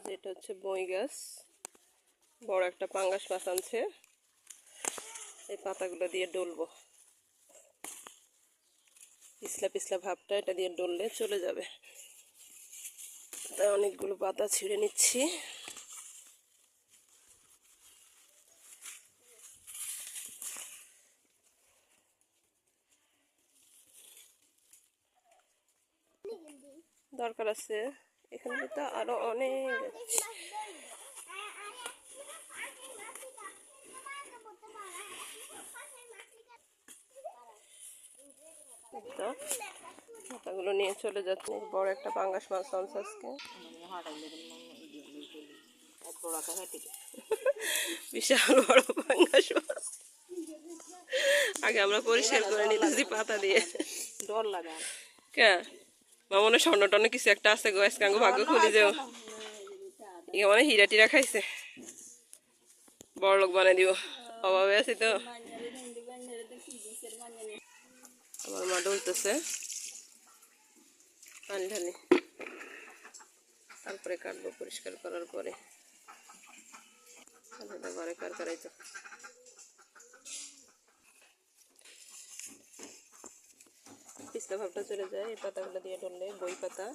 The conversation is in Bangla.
যেটা হচ্ছে বই গাছ, বড় একটা পাঙ্গাস মাছ আনছে। এই পাতাগুলো দিয়ে ডলবো, পিছলা পিছলা ভাবটা এটা দিয়ে ডললে চলে যাবে। তাই অনেকগুলো পাতা ছিঁড়ে নিচ্ছি। দরকার আছে, এখানে তো আরো অনেক পাতাগুলো নিয়ে চলে যাচ্ছে। বড় একটা পাঙ্গাস মাছ আনছে আজকে, বিশাল বড় পাঙ্গাস মাছ। আগে আমরা পরিষ্কার করে নিতেছি পাতা দিয়ে। ডর লাগে কে মামনে স্বর্ণ টর্ণ কিছু একটা আছে গো, আজকে ভাগ্য খুলি যাও। ইয়ে মানে হীরা টিরা খাইছে, বড় লোক বানাই দিব। অভাবে আছি তো। আমার মা ডলতেছে পানি ঢালি, তারপরে কাটবো পরিষ্কার করার পরে। ঘরে কার কারাই তো পিছলা ভাবটা চলে যায়। এই পাতাগুলো দিয়ে ঢললে, বই পাতা।